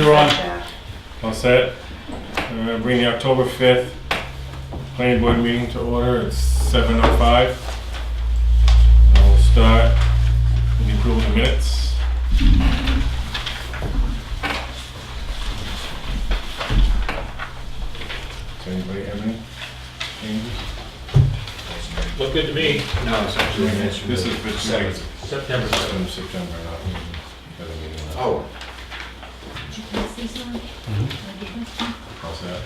You're on. Jack. All set? Bring the October 5th planning board meeting to order. It's 7:05. We'll start with the approval of the minutes. Does anybody have any changes? Look good to me. No, it's actually. This is for Seven. September 7th. from September, not for the meeting. Oh. Did you pass these on? All set?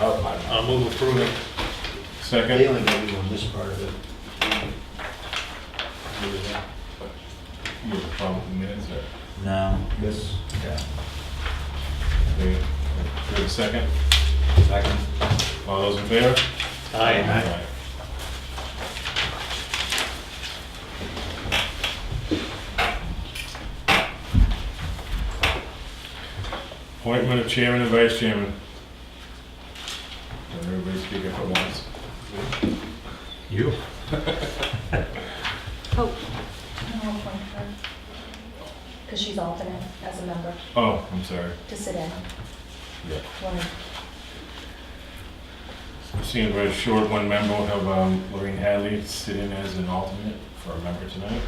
Oh, I'll move approval. They Second? only gave you on this part of it. You have a problem with the minutes, or? No, this, yeah. Okay. Do a second? Second. All those in favor? Aye. Appointment of chairman and vice chairman. Let everybody speak up at once. You? Oh, I'll appoint her. Because she's alternate as a member Oh, I'm sorry. to sit in. Yeah. One- Seeing very short, one member will have Lorraine Hadley sit in as an alternate for a member tonight.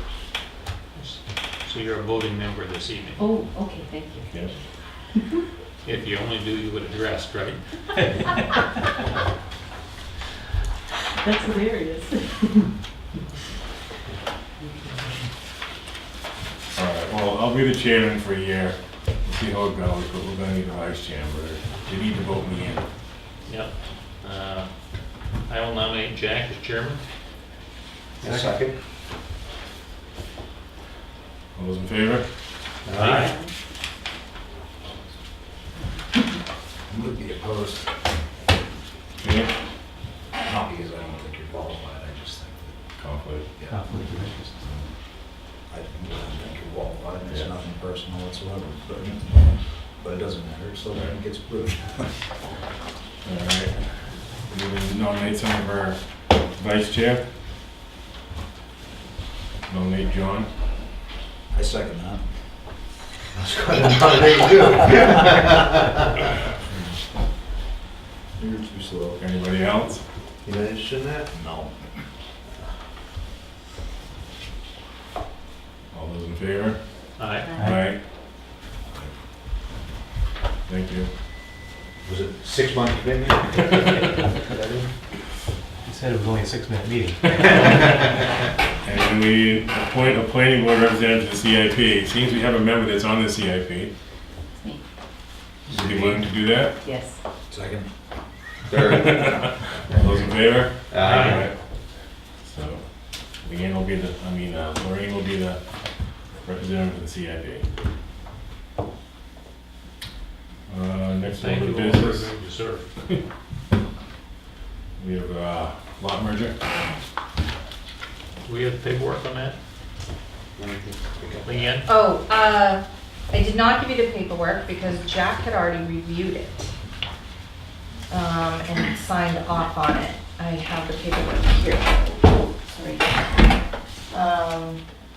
So you're a voting member this evening. Oh, okay, thank you. Yes. If you only knew you would have dressed, right? That's hilarious. All right, well, I'll be the chairman for a year. We'll see how it goes, but we're gonna need a vice chairman. You need to vote me in. Yep. I will nominate Jack as chairman. Second. All those in favor? Aye. I'm gonna be opposed, Okay. not because I don't think you're qualified, I just think Conflict. that, yeah, Conflict of interest. I don't think you're qualified, and Yeah. it's nothing personal whatsoever, but it doesn't matter, so then it gets approved. All right. We will nominate some of our vice chair. Nominate John. I second that. That's quite another thing to do. You're too slow. Anybody else? You not interested in that? No. All those in favor? Aye. Aye. Thank you. Was it 6 month commitment? You said it was only a 6-minute meeting. And then we appoint a planning board representative to the CIP. It seems we have a member that's on the CIP. It's me. Would you be willing to do that? Yes. Second. All those in favor? Aye. So, Lorraine will be the representative of the CIP. Next Thank order you of all for business, everything you serve. we have lot merger. Do we have paperwork on that? Leanne? Oh, I did not give you the paperwork because Jack had already reviewed it. And signed off on it. I have the paperwork here. Sorry.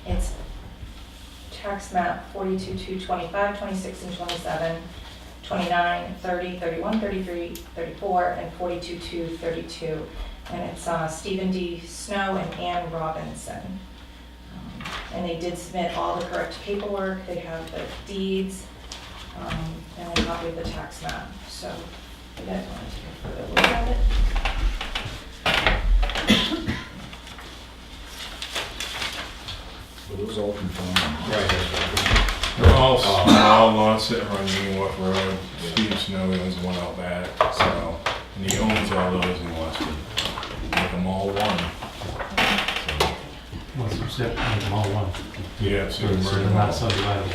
It's tax map 42, 2, 25, 26, and 27, 29, 30, 31, 33, 34, and 42, 2, 32. And it's Stephen D. Snow and Ann Robinson. And they did submit all the correct paperwork. They have the deeds, and a copy of the tax map. So if you guys want to take a further look at it. Well, it was all confirmed. Right. They're all small lots that run Union Wharf Road. Steve Snow owns the one out back, so, and he owns all those and wants to make them all one. Once you set, make them all one. Yeah, so So merge they're them not all. subdivided.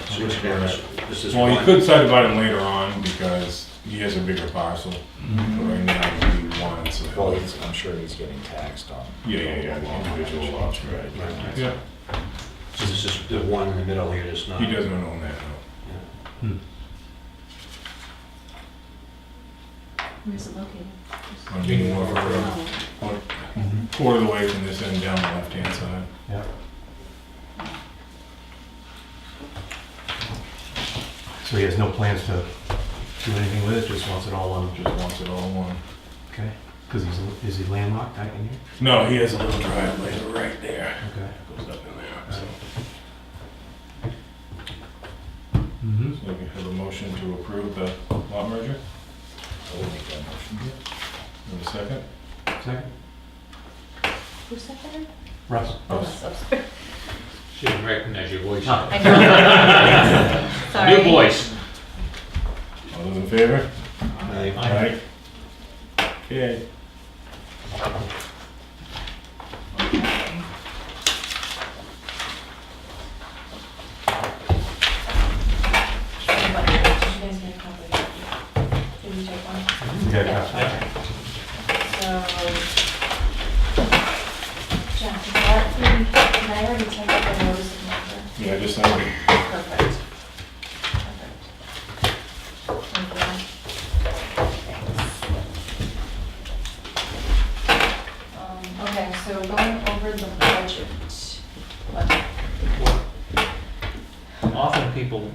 This is Well, you one. could subdivide them later on because he has a bigger parcel. But right now, we do one, so. Well, I'm sure he's getting taxed on. Yeah, the individual lots, right. Yeah, So this is the one in the middle here, it's not. he doesn't own that, no. Hmm. Where's it located? On Union Wharf Road, about quarter of the way from this end down the left-hand side. Yeah. So So he has no plans to do anything with it, just wants it all on, Just wants it all in one. okay? Because is he landlocked back in here? No, he has a little driveway right there. Okay. Goes up in there, so. Mm-hmm. So we have a motion to approve the lot merger. I will make that motion. Have a second? Second? Who seconded? Russ. Oh, so sorry. She didn't recognize your voice. Oh. I know. Sorry. New voice. All those in favor? Aye. Aye. Okay. Did you guys get a copy? Did you take one? We got Yeah. a copy. So, Jack, is that, did I already take up the notice of member? Yeah, just signed it. Perfect. Thank you. Thanks. Okay, so going over the budget. Often people,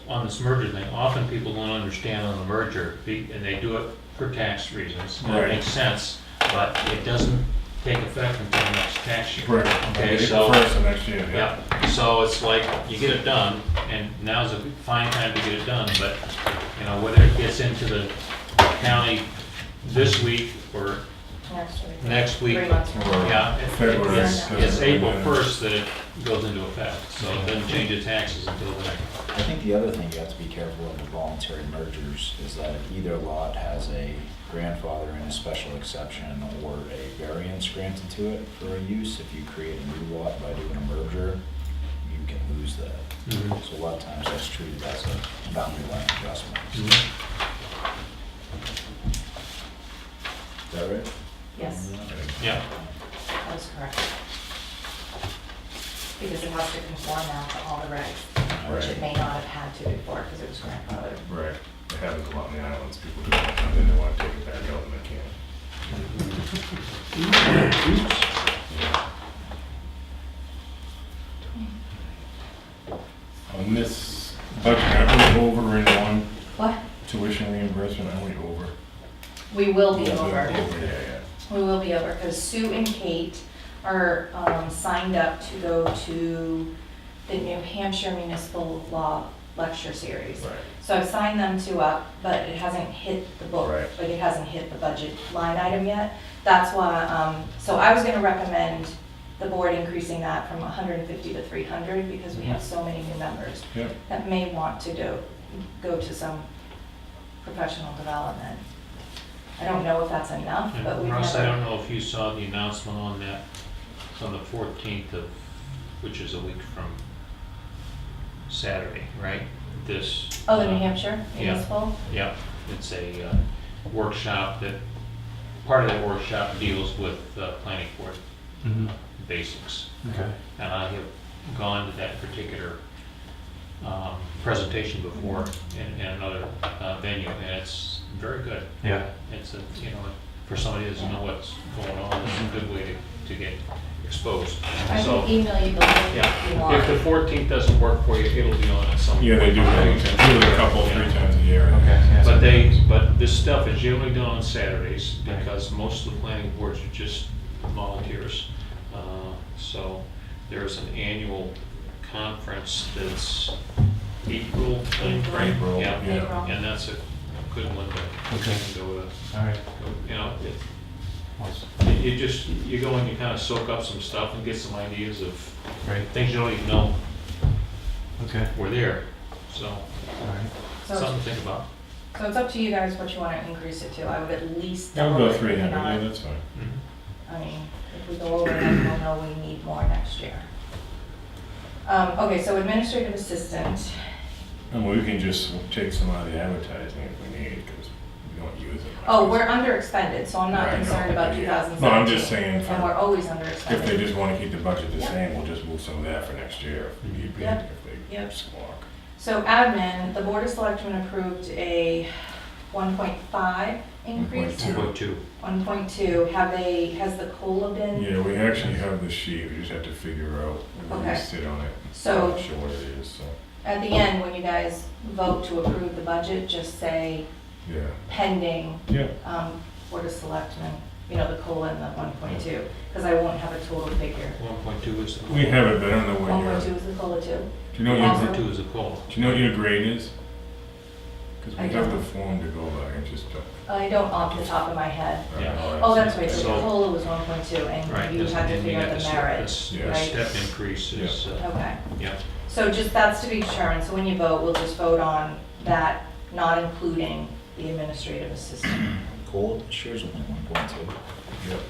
on this merger thing, often people don't understand on the merger, and they do it for tax reasons. And Right. it makes sense, but it doesn't take effect until the next tax year. Right. Okay, April so, 1st of next year, yeah. yeah, so it's like, you get it done, and now's a fine time to get it done, but, you know, whether it gets into the county this week or Next week. next week, 3 months from now. Or yeah, February. it's April 1st that it goes into effect, so it doesn't change the taxes until then. I think the other thing you have to be careful of with voluntary mergers is that either lot has a grandfather and a special exception or a variance granted to it for a use. If you create a new lot by doing a merger, you can lose that. Mhm. So a lot of times that's treated as a boundary line adjustment. Is that right? Yes, Yeah, that's correct. Because it has to conform now to all the regs, which it may not have had to before because it was grandfathered. Right. It happens a lot in the islands. People do it, and then they want to take it back out and they can't. On this budget, aren't we over in one What? tuition reimbursement? Aren't we over? We will be Yeah, over. yeah. We will be over because Sue and Kate are signed up to go to the New Hampshire Municipal Law Lecture Series. Right. So I've signed them two up, but it hasn't hit the book, Right. like it hasn't hit the budget line item yet. That's why, so I was gonna recommend the board increasing that from 150 to 300 because we have so many new members Yeah. that may want to go to some professional development. I don't know if that's enough, but and we've Russ, I never. don't know if you saw the announcement on that, it's on the 14th of, which is a week from Saturday, right? This. Oh, the New Hampshire yeah. Municipal? Yeah, it's a workshop that, part of that workshop deals with planning board Mm-hmm. basics. Okay. And I have gone to that particular presentation before in another venue, and it's very good. Yeah. It's a, you know, for somebody that doesn't know what's going on, it's a good way to get exposed. I So, can email you the link if you yeah, want. if the 14th doesn't work for you, it'll be on at some point. Yeah, they do it a couple, 3 times a year. Okay. yeah, so- But this stuff is generally done on Saturdays because most of the planning boards are just volunteers. So there's an annual conference that's April timeframe. April, Yeah, yeah. April. and that's a good one to Okay. go to. All right. You know, Once. you just, you go and you kind of soak up some stuff and get some ideas of Right. things you don't even know Okay. were there. So All right. So something to think about. so it's up to you guys what you want to increase it to. I would at least I'll double go it, 300, if yeah, not. that's fine. Mhm. I mean, if we go over, then we'll know we need more next year. Okay, so administrative assistant, And we can just take some out of the advertising if we need, because we don't use it. oh, we're under expended, so I'm not Right, concerned no, about yeah. 2017. No, I'm just saying for- And we're always under If expended. they just want to keep the budget the Yep. same, we'll just move some of that for next year if we need be, Yep. if they Yep. squawk. So admin, the board of selectmen approved a 1.5 increase. 1.2. 2.2. Has the COLA been? Yeah, we actually have the sheet, we just have to figure out where we Okay. sit on it. So- I'm not sure what it is, so. At the end, when you guys vote to approve the budget, just say Yeah, pending, yeah, Board of Selectmen, you know, the colon, the 1.2, because I won't have a total figure. 1.2 is the. we have it, but I don't know what your, 1.2 is the COLA too. do you know what Also- your, 1.2 is the COLA. do you know what your grade is? Because I we have don't. the form to go by, I just don't. I don't off the top of my head. Yeah. Oh, that's right, so the So- COLA was 1.2, and Right. you had to figure out the merit. This Yeah. step increase is, Okay, yeah. so just, that's to be determined, so when you vote, we'll just vote on that, not including the administrative assistant. Gold shares only 1.2. Yep.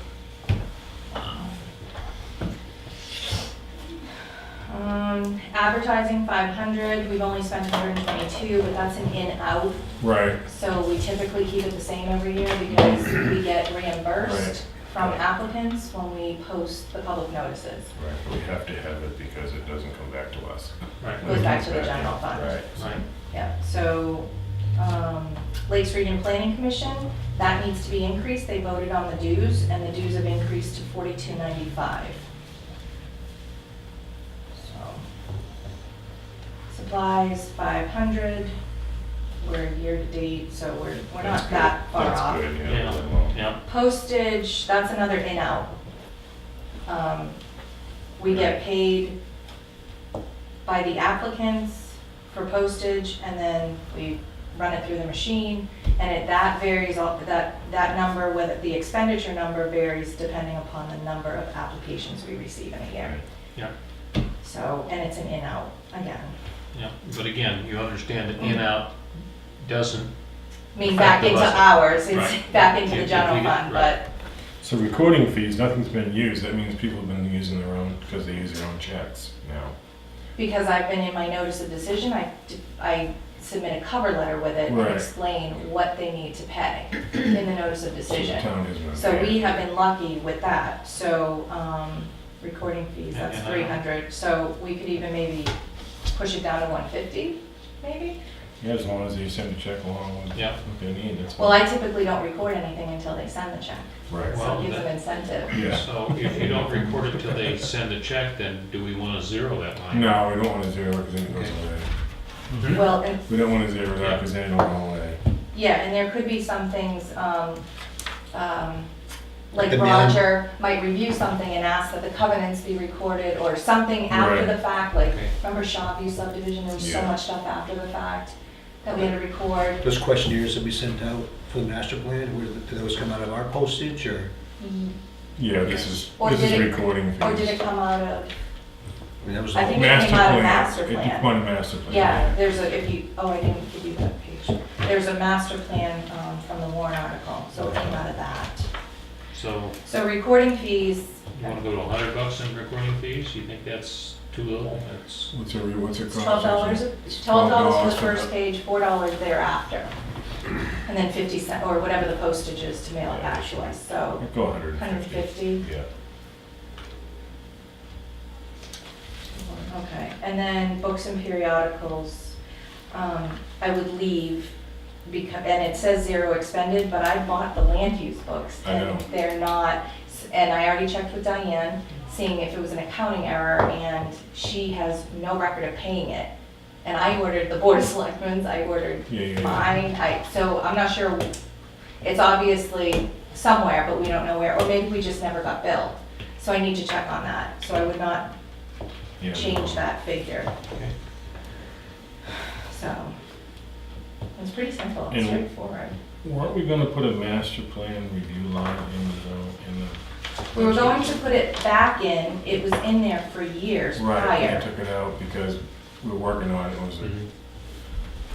Advertising 500, we've only spent 122, but that's an in-out. Right, So we typically keep it the same every year because we get Right. reimbursed from Right. applicants when we post the public notices. right, but we have to have it because it doesn't come back to us. Right, Goes back to the general fund. Right. right. Yeah, so, Lakes Region Planning Commission, that needs to be increased. They voted on the dues, and the dues have increased to $42.95. So, supplies, 500. We're year to date, so we're That's not good. that far off. That's good, yeah. Yeah, well, yeah. Postage, that's another in-out. We get paid by the applicants for postage, and then we run it through the machine, and that varies, that number, whether the expenditure number varies depending upon the number of applications we receive in a year. Yeah. So, and it's an in-out, again. Yeah, but again, you understand that in-out doesn't, Mean back into Effective ours, it's Right. back into If the we general get- fund, right. but So recording fees, nothing's been used, that means people have been using their own, because they use their own checks now. because I've been in my notice of decision, I submit a cover letter with it and Right. explain what they need to pay in the notice of So the decision. town has been So paying. we have been lucky with that, so, recording fees, that's And- 300, so we could even maybe push it down to 150, maybe? Yeah, as long as you send a check along with Yeah. what they need, that's Well, fine. I typically don't record anything until they send the check, Right. so Well, it gives them that- incentive. Yeah. so if you don't record it till they send a check, then do we want to zero that line? No, we don't want to zero it because then it goes Okay. away. Mhm. Well, and We don't want to zero it out because then it'll go away. yeah, and there could be some things, like The mail- Roger might review something and ask that the covenants be recorded, or something after Right. the fact, like, Okay. remember Shawview subdivision, there was so Yeah. much stuff after the fact that we had to record. Those questionnaires that we sent out for the master plan, do those come out of our postage or? Yeah, this is Or this is did it- recording fees. Or did it come out of, I mean, that was I all. think it came out of master It plan. went to master plan. yeah, there's a, if you, oh, I didn't give you that page. There's a master plan, from the Warren article, so it came out of that. So So recording fees, you want to go to $100 in recording fees? You think that's too little? That's, What's it it's cost? $12, It's $12 for the for first page, $4 thereafter. And then 50 cents, or whatever the postage is to mail it back to us, so I'd go 150. 150. Yeah. Okay, and then books and periodicals, I would leave because, and it says zero expended, but I bought the land use books. I know. And they're not, and I already checked with Diane, seeing if it was an accounting error, and she has no record of paying it. And I ordered the Board of Selectmen's, I ordered Yeah. mine, so I'm not sure, it's obviously somewhere, but we don't know where, or maybe we just never got billed. So I need to check on that, so I would not Yeah. change that figure. okay. So, it's pretty simple, And- it's straightforward. Weren't we gonna put a master plan review line in the? We were going to put it back in, it was in there for years Right, I prior. took it out because we were working on it, it was Mhm.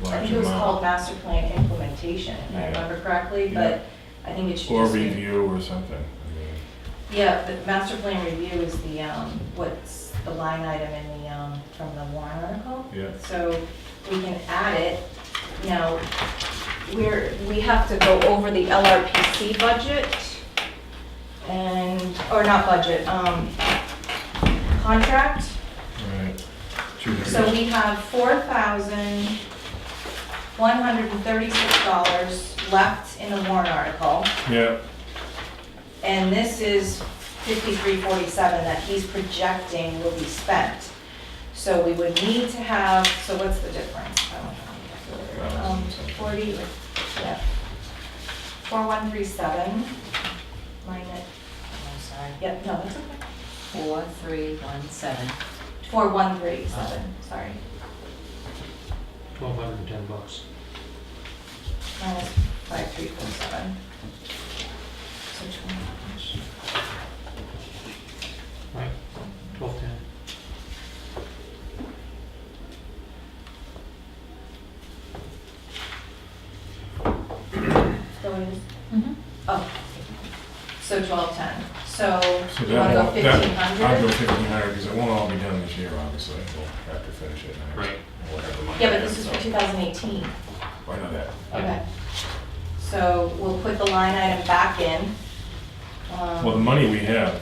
a I large think it was called amount. master plan implementation, if I Yeah. remember correctly, Yeah. but I think it should Or just be. review or something. I mean, Yeah, the master plan review is the, what's the line item in the, from the Warren article? Yeah. So we can add it. Now, we have to go over the LRPC budget and, or not budget, contract. Right. So we have $4,136 left in the Warren article. Yeah, And this is 5347 that he's projecting will be spent. So we would need to have, so what's the difference? I don't know. 40, yeah. 4137 minus, I'm sorry. yep, no, that's okay. 4317. 4137, sorry, $1,210. minus 5347. So 20. Right, 1210. So it is, Mm-hmm. oh, so 1210. So So you wanna go I'll go 1500? 1,500 because it won't all be done this year, obviously. We'll have to finish it next. Right. We'll have the money Yeah, but in, this is so- for 2018. I know that. Okay. So we'll put the line item back in. Well, the money we have.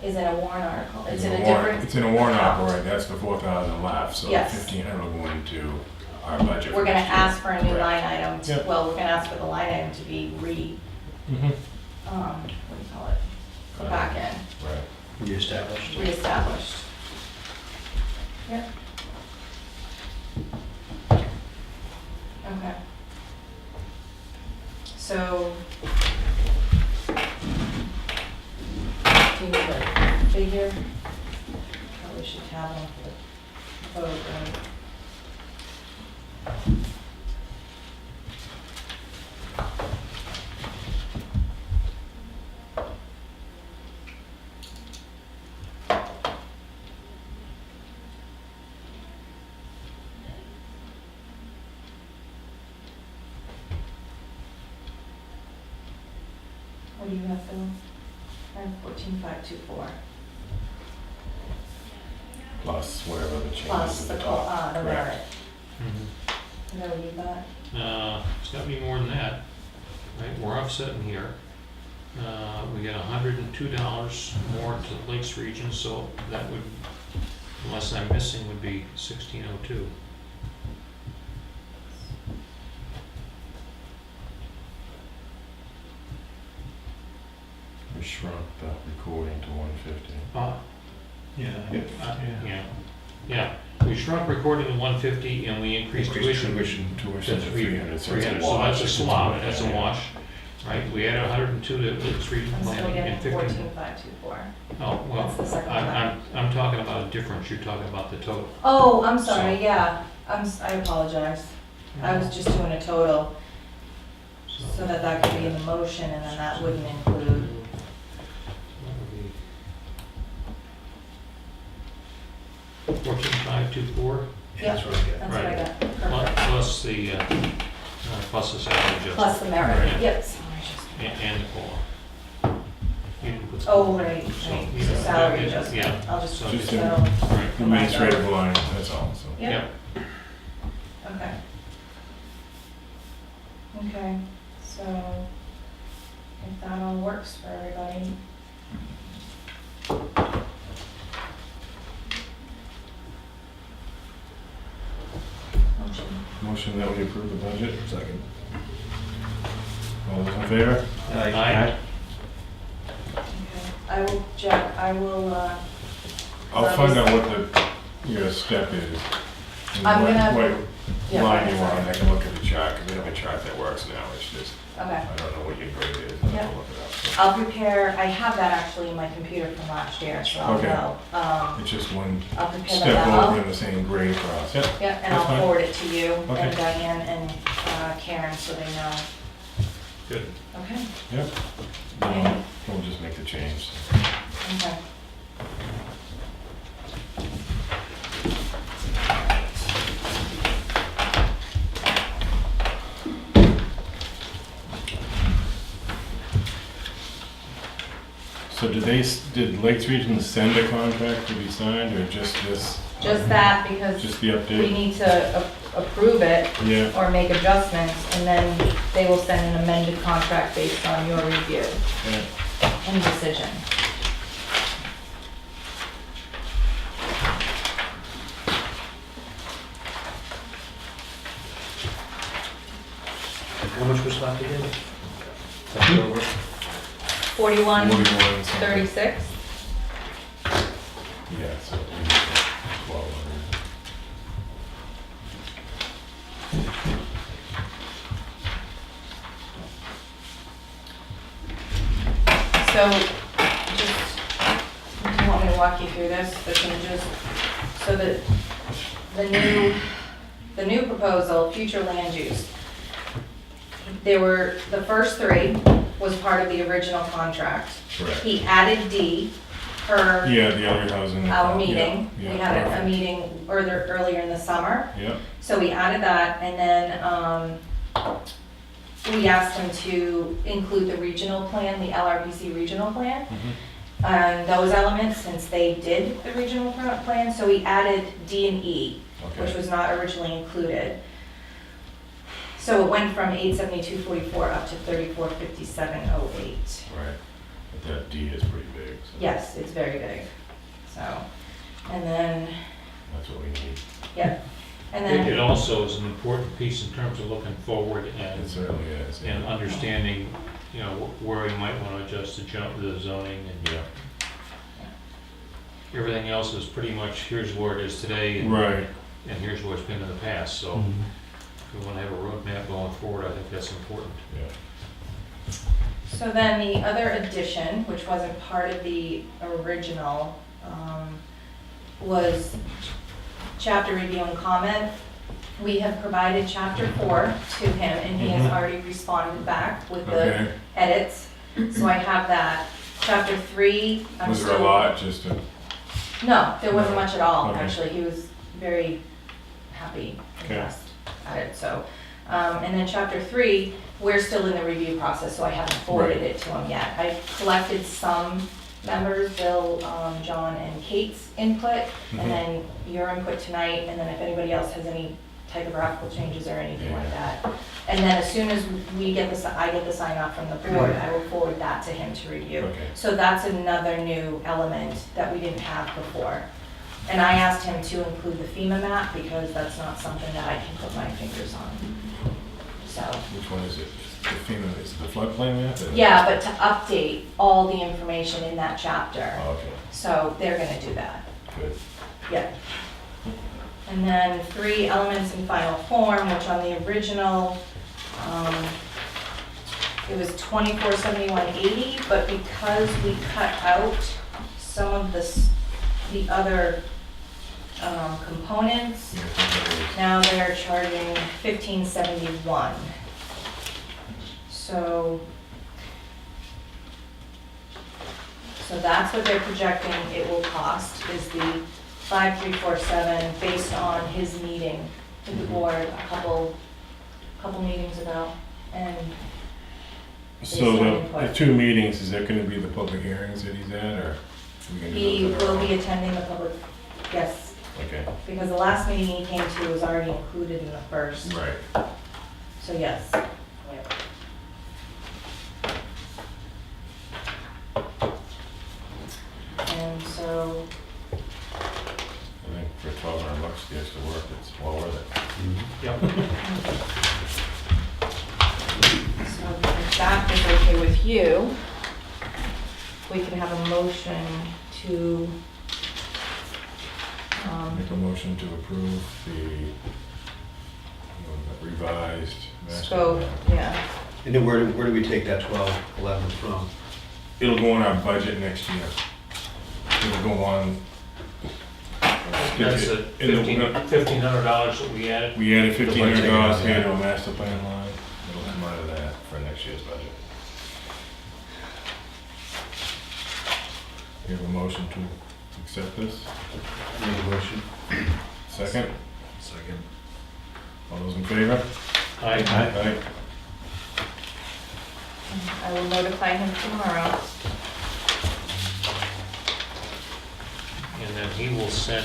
Is in a warrant article. It's is in a warrant- different. It's in a warrant article, right, that's the 4,000 left, so Yes. 1,500 will go into our budget. We're gonna next year. ask for a new Right. line item, Yep. well, we're gonna ask for the line item to be Mhm. what do you call it? Put back in, Right. Reestablished. reestablished. Yep. Okay. So. Do you need a figure? Probably should have one for the vote, right? What do you have, Phil? I have 14,524. Plus whatever the changes Plus at the, the top. the Correct. merit. Mhm. Is that what you got? It's gotta be more than that, right? We're offsetting here. We get $102 more to the Lakes region, so that would, unless I'm missing, would be 1602. We shrunk the recording to 150. Yeah. Yeah, we shrunk recording to 150 and we increased tuition. Tuition to 300, so it's a 300, so wash. that's a swap, that's a wash, right? We added 102 to Lakes region I'm still planning getting and 15. 14,524. Oh, well, That's the second I'm talking about a difference, you're talking about the total. Oh, I'm sorry, So- yeah. I apologize. I was just doing a total so that that could be in the motion and then that wouldn't include. That would be 14,524 Yep, That's what I get. that's what I Right. got. Perfect. plus the plus the salary adjustment. Plus the merit. Right. Yep. Salary adjustment. And the COLA. You didn't put- Oh, right, So, right. you So know, salary that is- adjustment. Yeah. I'll just So put just it in- down. Right. Administrative line, that's all, so. Yep. Okay. Okay, so if that all works for everybody. Motion. Motion that we approve the budget. Second. All those in favor? Aye. Okay. I will, Jack, I will, I'll find out what your step is. and I'm what- gonna- What yeah, line you want, sorry. I can look at the chart, because we have a chart that works now, it's just, okay. I don't know what your grade is, I'll Yeah. have to look it up. I'll prepare, I have that actually in my computer from last year, so I'll Okay. know. It's just one I'll prepare that step over out. in the same grade for us. Yep. Yeah, and That's I'll fine. forward it to you Okay. and Diane and Karen so they know. Good. Okay, Yep. Okay. We'll just make the change. okay. So did Lakes Region send a contract to be signed, or just this, Just that because just the we update? need to approve it Yeah, or make adjustments and then they will send an amended contract based on your review yeah. and decision. How much was left again? Left over? 41, 41 something. 36? Yeah, so 12. So, just, do you want me to walk you through this, the changes? So the new proposal, future land use. There were, the first three was part of the original contract. Correct. He added D per Yeah, the other housing. our meeting. Yeah, We yeah, had a perfect. meeting earlier in the summer. Yeah, So we added that, and then we asked him to include the regional plan, the LRPC regional plan, mhm, and those elements, since they did the regional plan, so we added D and E, which okay. was not originally included. So it went from 872.44 up to 3457.08. Right, but that D is pretty big, so. Yes, it's very big, so, and then, That's what we need. yeah, and It then, also is an important piece in terms of looking forward It and certainly is. and understanding, you know, where we might want to adjust the zoning and Yeah, everything else is pretty much, here's where it is today and right, and here's where it's been in the past. So Mhm. if we want to have a roadmap going forward, I think that's important. yeah. so then the other addition, which wasn't part of the original, was chapter review and comment. We have provided chapter 4 to him, and he has Mhm. already responded back with the Okay, edits, so I have that. Chapter 3, I'm was there a still. lot, just to, No, there wasn't No. much at all, Okay. actually. He was very happy, Okay. impressed at it, so. And then chapter 3, we're still in the review process, so I haven't forwarded Right. it to him yet. I collected some members, Bill, John, and Kate's input, Mhm. and then your input tonight, and then if anybody else has any typographical changes or anything like that. And then as soon as we get I get the sign off from the board, I will forward that to him to review. okay, So that's another new element that we didn't have before. And I asked him to include the FEMA map because that's not something that I can put my fingers on. So, which one is it? The FEMA, is it the floodplain map? yeah, but to update all the information in that chapter. Oh, okay, So they're gonna do that, good. yeah. And then 3 elements in final form, which on the original, it was 2471.80, but because we cut out some of the other components, Yeah, I think that is- now they're charging 1571. So that's what they're projecting it will cost, is the 5347, based on his meeting with the board a couple meetings ago. And So on the input. 2 meetings, is that gonna be the public hearings that he's at, or? we gonna do he those at our will be own? attending the public, yes, Okay, because the last meeting he came to was already included in the first, right, so yes. And so, I think for $1,200 the extra work, it's well worth it. Yep. so if that is okay with you, we can have a motion to, Make a motion to approve the revised master scope, plan. yeah. And then where do we take that 1211 from? It'll go in our budget next year. It'll go on. That's the in the- $1,500 that we added. We added $1,500 here Yeah. to a master plan line. It'll come out of that for next year's budget. You have a motion to accept this? Make a motion. Second? Second. All those in favor? Aye. Aye. I will notify him tomorrow. And then he will send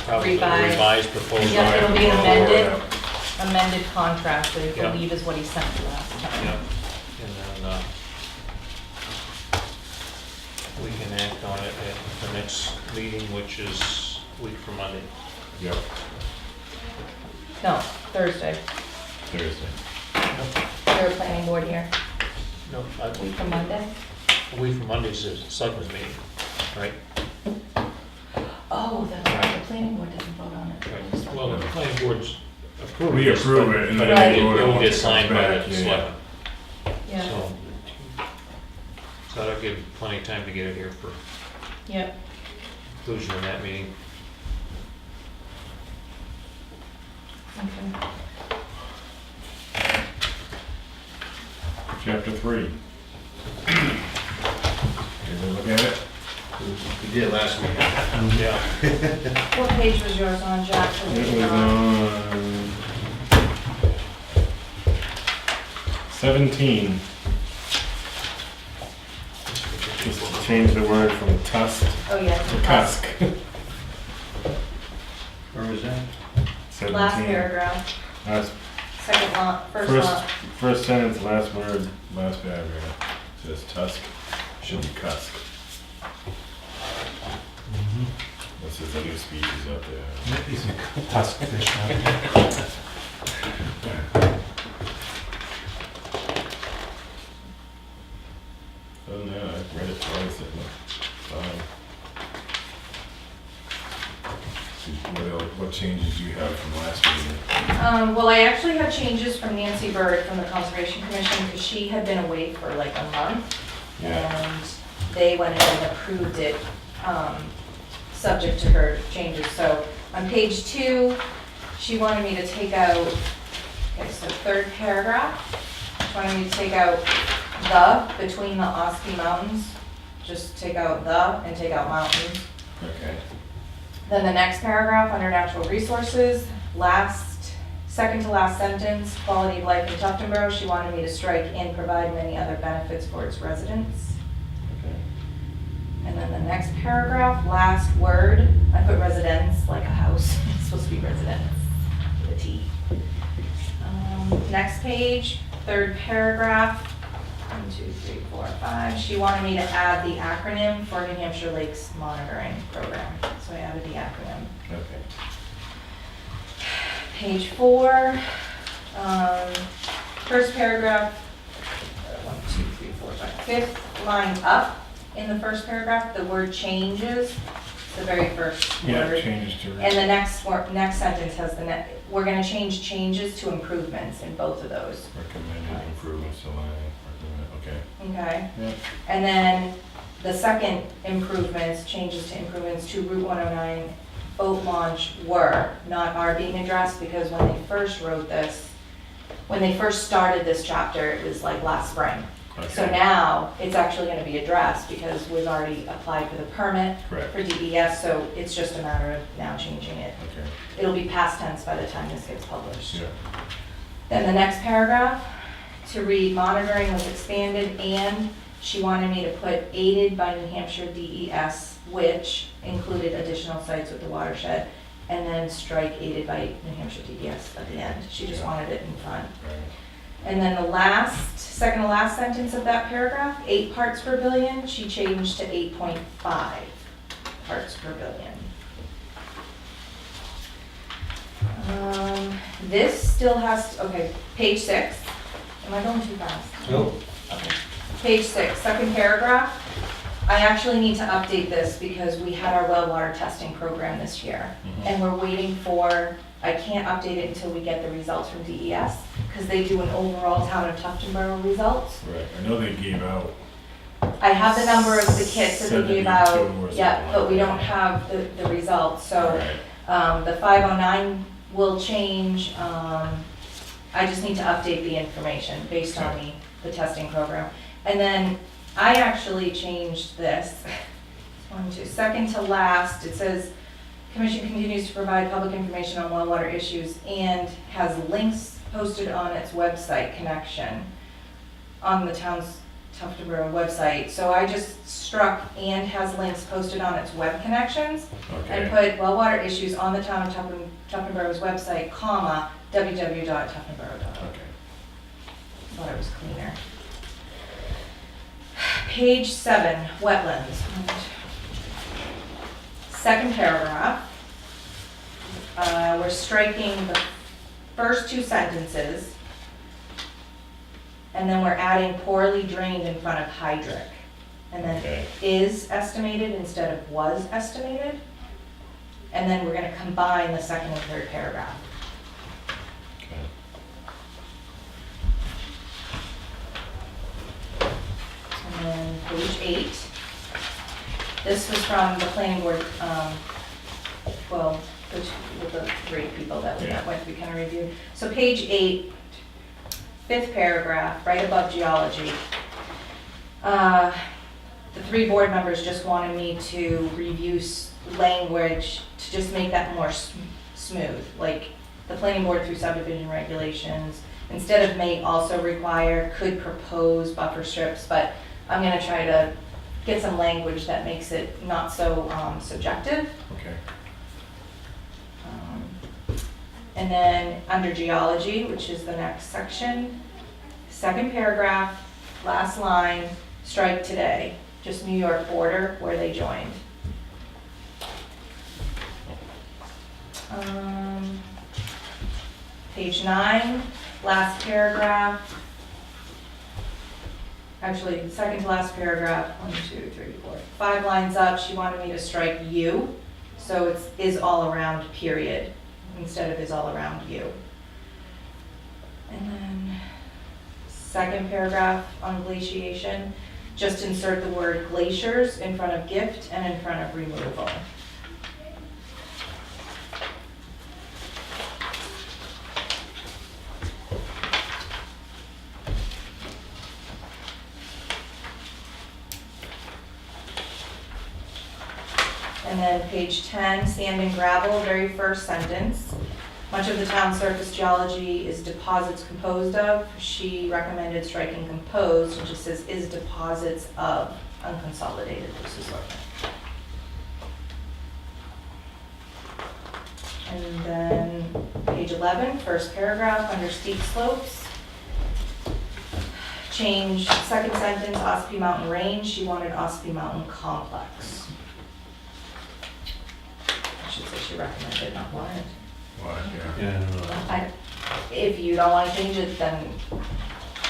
probably a Revised. revised proposal. Yep, it'll be an amended, Yeah. amended contract, I Yeah. believe is what he sent last time. Yep. And then we can act on it at the next meeting, which is week from Monday. Yep, No, Thursday. Thursday. You're a planning board here. No, Week from Monday? a week from Monday is the selectmen's meeting, right? Oh, that's right, the planning board doesn't vote on it. Right. Well, the planning board's approved. We this, approve but- it, and but then they it vote on will once get it comes signed by back, the yeah. selectmen. Yeah, So So that'll give plenty of time to get it here for Yep. conclusion of that meeting. Okay. Chapter 3. Did we look at it? We did last week. Yeah. What page was yours on, Jack? It was on 17. Just to change the word from tusk Oh, yeah. to cusk. Where was that? 17. Last paragraph, Last, second lot, first first, lot. first sentence, last word, last paragraph. Says tusk, should be cusk. This is a new species out there. He's a tusk fish now. Other than that, I've read it twice, it looked fine. What changes do you have from last meeting? Well, I actually had changes from Nancy Bird from the Conservation Commission because she had been away for like a month. Yeah. And they went ahead and approved it, subject to her changes. So on page 2, she wanted me to take out, okay, so third paragraph, she wanted me to take out the between the Ospey Mountains. Just take out the and take out mountains. Okay. Then the next paragraph, under natural resources, second to last sentence, quality of life in Tuftonboro, she wanted me to strike in provide many other benefits for its residents. Okay. And then the next paragraph, last word, I put residence, like a house, it's supposed to be residence, with a T. Next page, third paragraph, 1, 2, 3, 4, 5. She wanted me to add the acronym for New Hampshire Lakes Monitoring Program, so I added the acronym. Okay. Page 4, first paragraph, 1, 2, 3, 4, 5, fifth line up in the first paragraph, the word changes, the very first Yeah, word. changes to. And the next sentence has we're gonna change changes to improvements in both of those. Recommended improvements to line, okay. Okay? Yeah. And then the second improvements, changes to improvements to Route 109 boat launch were, not are being addressed, because when they first wrote this, when they first started this chapter, it was like last spring. So Okay. now, it's actually gonna be addressed because we've already applied for the permit Correct. for DES, so it's just a matter of now changing it. Okay. It'll be past tense by the time this gets published. Yeah. Then the next paragraph, to read monitoring was expanded, and she wanted me to put aided by New Hampshire DES, which included additional sites with the watershed, and then strike aided by New Hampshire DES at the end. She just wanted it in front. Right. And then the second to last sentence of that paragraph, 8 parts per billion, she changed to 8.5 parts per billion. This still has, okay, page 6. Am I going too fast? Nope. Okay. Page 6, second paragraph. I actually need to update this because we had our well water testing program this year. Mhm. And we're waiting for, I can't update it until we get the results from DES, because they do an overall town of Tuftonboro results. Right, I know they gave out. I have the number of the kits that they gave out, 72 or yeah, something but like we that. don't have the results, so. Right. The 509 will change, I just need to update the information based on the testing program. And then I actually changed this, 1, 2, second to last, it says, Commission continues to provide public information on well water issues and has links posted on its website connection, on the town's Tuftonboro website. So I just struck and has links posted on its web connections, and Okay. put well water issues on the town of Tuftonboro's website, comma, www.tuftonboro.org. Okay. Thought it was cleaner. Page 7, wetlands. Second paragraph. We're striking the first 2 sentences, and then we're adding poorly drained in front of hydric. And then Okay. is estimated instead of was estimated. And then we're gonna combine the second and third paragraph. Okay. And then the page 8. This was from the planning board, well, with the 3 people that we met with, we kind of reviewed. So page 8, 5th paragraph, right above geology. The 3 board members just wanted me to review language to just make that more smooth. Like, the planning board through subdivision regulations, instead of may also require, could propose buffer strips, but I'm gonna try to get some language that makes it not so subjective. Okay. And then under geology, which is the next section, 2nd paragraph, last line, strike today, just New York border where they joined. Page 9, last paragraph. Actually, second to last paragraph, 1, 2, 3, 4, 5 lines up, she wanted me to strike you. So it's is all around period instead of is all around you. And then 2nd paragraph on glaciation, just insert the word glaciers in front of gift and in front of removal. And then page 10, sand and gravel, very first sentence. Much of the town's surface geology is deposits composed of. She recommended striking composed, and just says is deposits of unconsolidated. This is what. And then page 11, first paragraph, under steep slopes. Change second sentence, Ospey Mountain Range. She wanted Ospey Mountain Complex. I should say she recommended, not wanted. What, yeah. Yeah, I don't know. If you don't want to change it, then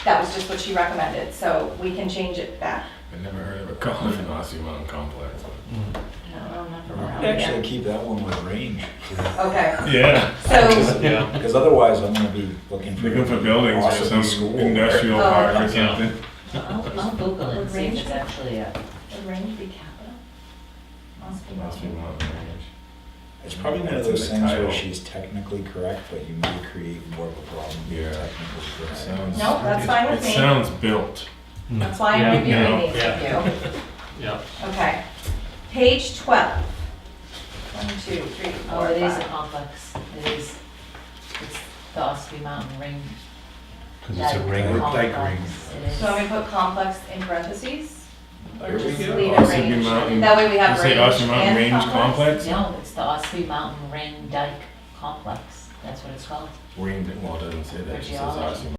that was just what she recommended, so we can change it back. I never heard of a college in Osseo Mountain Complex. I don't know, not from around Actually, here. keep that one with range. Okay, Yeah. so, Yeah. Because otherwise, I'm gonna be looking for. Looking for buildings or Ossipee some School. industrial Oh, park or yeah. something. I'll Google it and see if it's actually a, would range be capital? Ospey Osseo Mountain. Mountain Range. It's probably one of That's in those the things where title. she's technically correct, but you may create more of a problem being Yeah. technically correct. Sounds- No, that's fine with It me. sounds built. That's why Yeah, I'm reviewing yeah, these with you. Yeah. Okay, page 12. 1, 2, 3, 4, oh, it is a 5. complex. It is, it's the Ospey Mountain Ring. Because it's a Dike ring. complex. Dike ring. It is. So want me to put complex in parentheses? Or There we just go. leave it Osseo range? Mountain- That way we have You say range Osseo Mountain and Range Complex? No, it's the Ospey Mountain Ring Dike Complex. That's what it's called. Ring, well, it doesn't say that, it just says Geology. Osseo